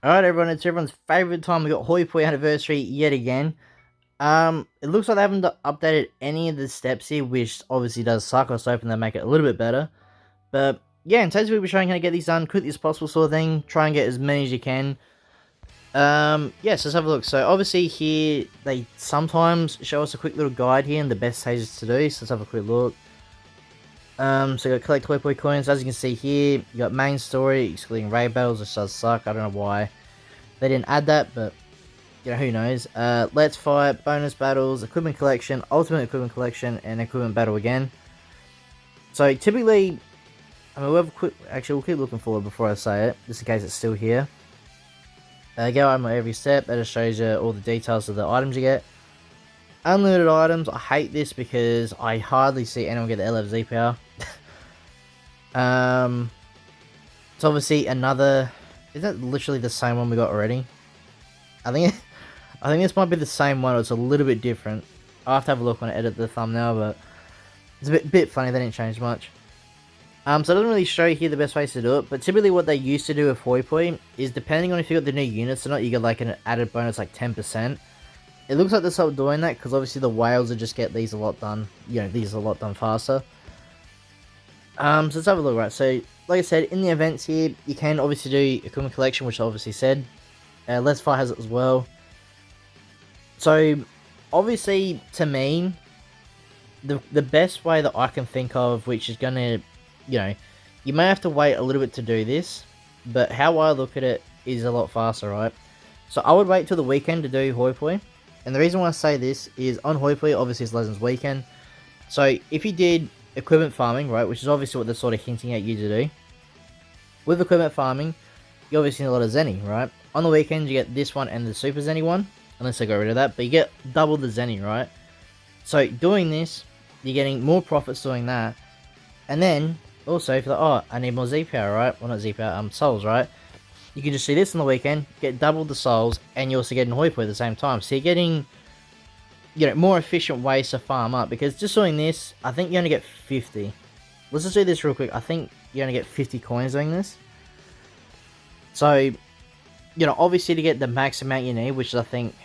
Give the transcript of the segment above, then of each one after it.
Alright everyone, it's everyone's favourite time. We got Hoi-Poi anniversary yet again. It looks like they haven't updated any of the steps here, which obviously does suck. I was hoping they make it a little bit better. But yeah, in today's video we're showing how to get these done quickly as possible sort of thing. Try and get as many as you can. Yeah, so let's have a look. So obviously here, they sometimes show us a quick little guide here and the best stages to do. So let's have a quick look. So you got collect Hoi-Poi coins. As you can see here, you got main story, excluding raid battles, which does suck. I don't know why they didn't add that, but you know, who knows. Let's fight, bonus battles, equipment collection, ultimate equipment collection, and equipment battle again. So typically, I mean, we'll keep looking forward before I say it, just in case it's still here. Go item at every step. That just shows you all the details of the items you get. Unlimited items. I hate this because I hardly see anyone get the LFZ power. It's obviously another. Is that literally the same one we got already? I think this might be the same one. Or it's a little bit different. I'll have to have a look when I edit the thumbnail, but it's a bit funny. They didn't change much. So it doesn't really show here the best ways to do it, but typically what they used to do with Hoi-Poi is depending on if you got the new units or not, you get like an added bonus like 10%. It looks like they stopped doing that because obviously the whales will just get these a lot done. You know, these a lot done faster. So let's have a look, right? So, like I said, in the events here, you can obviously do equipment collection, which I obviously said. Let's Fight has it as well. So, obviously, to me, the best way that I can think of, which is gonna, you know, you may have to wait a little bit to do this, but how I look at it is a lot faster, right? So I would wait till the weekend to do Hoi-Poi. And the reason why I say this is on Hoi-Poi, obviously it's Legends Weekend. So if you did equipment farming, right, which is obviously what they're sort of hinting at you to do. With equipment farming, you obviously need a lot of Zenny, right? On the weekend, you get this one and the Super Zenny one, unless I got rid of that, but you get double the Zenny, right? So doing this, you're getting more profits doing that. And then, also, if you're like, oh, I need more Z power, right? Well, not Z power, souls, right? You can just do this on the weekend, get double the souls, and you're also getting Hoi-Poi at the same time. So you're getting, you know, more efficient ways to farm up. Because just doing this, I think you only get 50. Let's just do this real quick. I think you only get 50 coins doing this. So, you know, obviously to get the max amount you need, which is I think,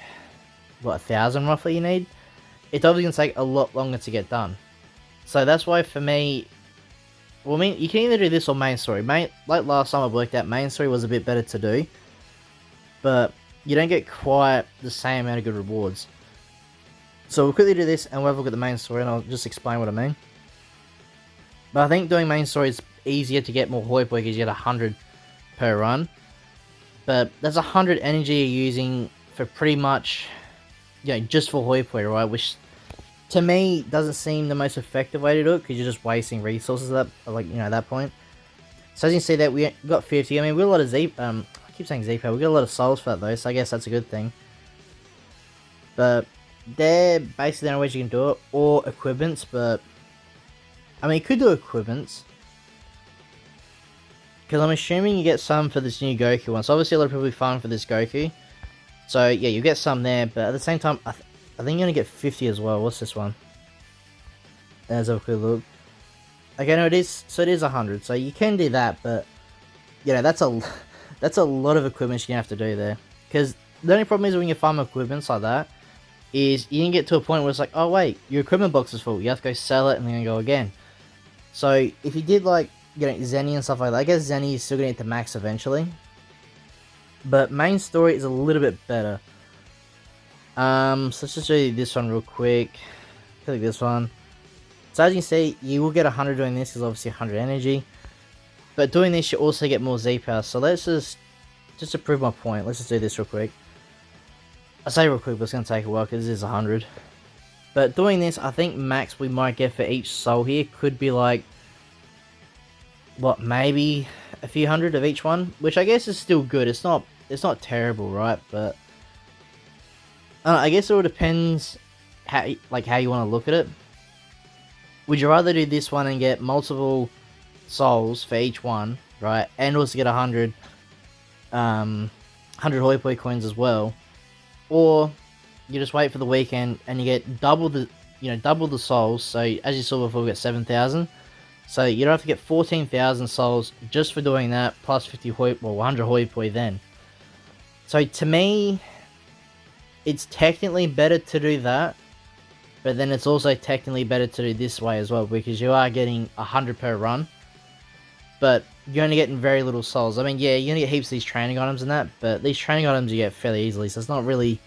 what, 1,000 roughly you need, it's obviously going to take a lot longer to get done. So that's why for me, well, I mean, you can either do this or main story. Like last time I worked out, main story was a bit better to do, but you don't get quite the same amount of good rewards. So we'll quickly do this and we'll have a look at the main story and I'll just explain what I mean. But I think doing main story is easier to get more Hoi-Poi because you get 100 per run. But that's 100 energy you're using for pretty much, you know, just for Hoi-Poi, right? Which to me doesn't seem the most effective way to do it because you're just wasting resources at that, like, you know, at that point. So as you can see that we got 50. I mean, we got a lot of I keep saying Z power. We got a lot of souls for that though, so I guess that's a good thing. But they're basically the only ways you can do it, or equipments. But I mean, you could do equipments because I'm assuming you get some for this new Goku one. So obviously a lot of people will be farming for this Goku. So yeah, you get some there, but at the same time, I think you're gonna get 50 as well. What's this one? Let's have a quick look. Okay, no, it is. So it is 100. So you can do that, but you know that's a lot of equipment you have to do there. Because the only problem is when you farm equipments like that, is you can get to a point where it's like, oh wait, your equipment box is full. You have to go sell it and then go again. So if you did like, you know, Zenny and stuff like that, I guess Zenny is still gonna get to max eventually. But main story is a little bit better. So let's just do this one real quick. Click this one. So as you can see, you will get 100 doing this because obviously 100 energy. But doing this, you also get more Z power. So let's just to prove my point, let's just do this real quick. I say real quick, but it's going to take a while because this is 100. But doing this, I think max we might get for each soul here could be like, what, maybe a few hundred of each one, which I guess is still good. It's not terrible, right? But I guess it all depends how you want to look at it. Would you rather do this one and get multiple souls for each one, right? And also get 100 Hoi-Poi coins as well, or you just wait for the weekend and you get double the souls. So as you saw before, we got 7,000. So you don't have to get 14,000 souls just for doing that, plus 100 Hoi-Poi then. So to me, it's technically better to do that, but then it's also technically better to do this way as well, because you are getting 100 per run, but you're only getting very little souls. I mean, yeah, you're gonna get heaps of these training items and that, but these training items you get fairly easily, so it's not really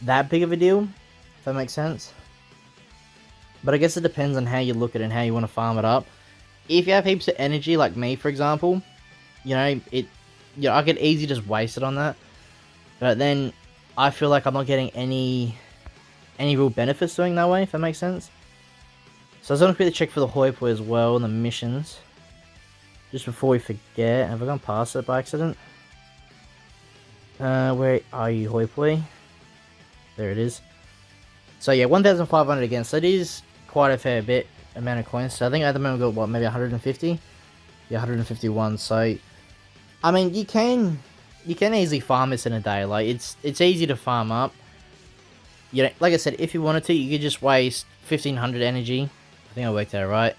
that big of a deal, if that makes sense. But I guess it depends on how you look at it and how you want to farm it up. If you have heaps of energy, like me, for example, I could easily just waste it on that. But then I feel like I'm not getting any real benefits doing that way, if that makes sense. So I was going to quickly check for the Hoi-Poi as well and the missions. Just before we forget. Have I gone past it by accident? Where are you, Hoi-Poi? There it is. So yeah, 1,500 again. So it is quite a fair bit amount of coins. So I think at the moment we've got, what, maybe 150? Yeah, 151. So, I mean, you can easily farm this in a day. Like, it's easy to farm up. You know, like I said, if you wanted to, you could just waste 1,500 energy. I think I worked out right.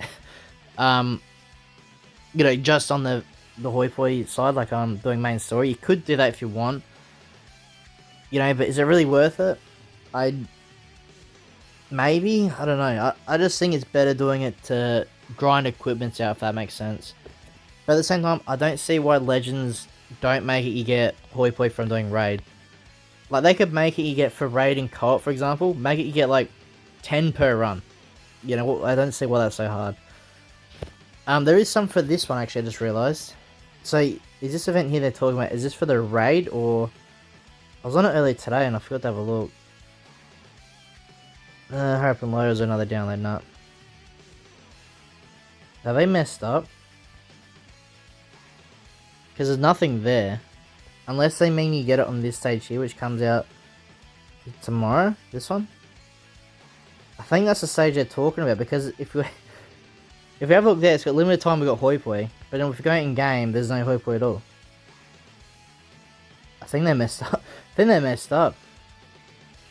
Just on the Hoi-Poi side, like I'm doing main story. You could do that if you want. But is it really worth it? Maybe? I don't know. I just think it's better doing it to grind equipments out, if that makes sense. But at the same time, I don't see why Legends don't make it you get Hoi-Poi from doing raid. Like, they could make it you get for raid and co-op, for example. Make it you get, like, 10 per run. I don't see why that's so hard. There is some for this one, actually, I just realised. So, is this event here they're talking about, is this for the raid, or... I was on it earlier today, and I forgot to have a look. Hurry up and load, is another download nut. Have they messed up? Because there's nothing there. Unless they mean you get it on this stage here, which comes out tomorrow. This one? I think that's the stage they're talking about, because if we have a look there, it's got limited time, we've got Hoi-Poi. But then if we go in game, there's no Hoi-Poi at all. I think they messed up.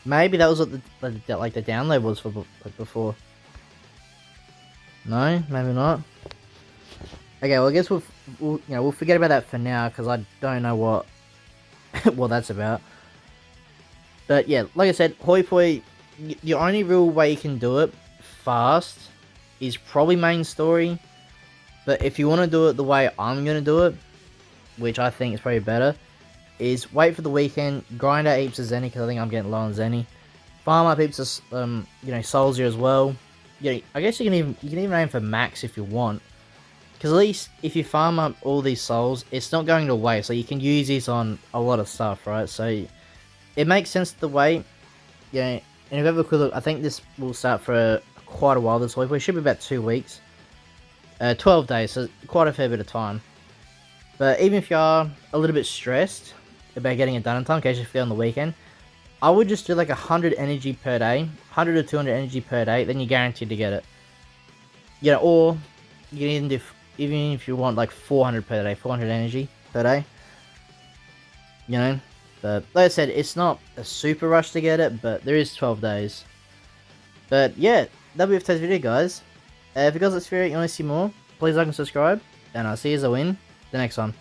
Maybe that was what the download was for before. No, maybe not. Okay, well I guess we'll forget about that for now, because I don't know what what that's about. But yeah, like I said, Hoi-Poi, the only real way you can do it fast is probably main story. But if you want to do it the way I'm gonna do it, which I think is probably better, is wait for the weekend, grind out heaps of Zenny, because I think I'm getting low on Zenny. Farm up heaps of souls here as well. I guess you can even aim for max if you want. Because at least if you farm up all these souls, it's not going to waste. So you can use these on a lot of stuff, right? So it makes sense to wait. And if you have a quick look, I think this will start for quite a while this week. It should be about 2 weeks. 12 days, so quite a fair bit of time. But even if you are a little bit stressed about getting it done in time, in case you feel on the weekend, I would just do like 100 energy per day, 100 to 200 energy per day, then you're guaranteed to get it. Or you can even do, even if you want like 400 per day, 400 energy per day. But like I said, it's not a super rush to get it, but there is 12 days. But yeah, that'll be it for today's video, guys. If you guys like this video and you want to see more, please like and subscribe, and I'll see you as I win the next one.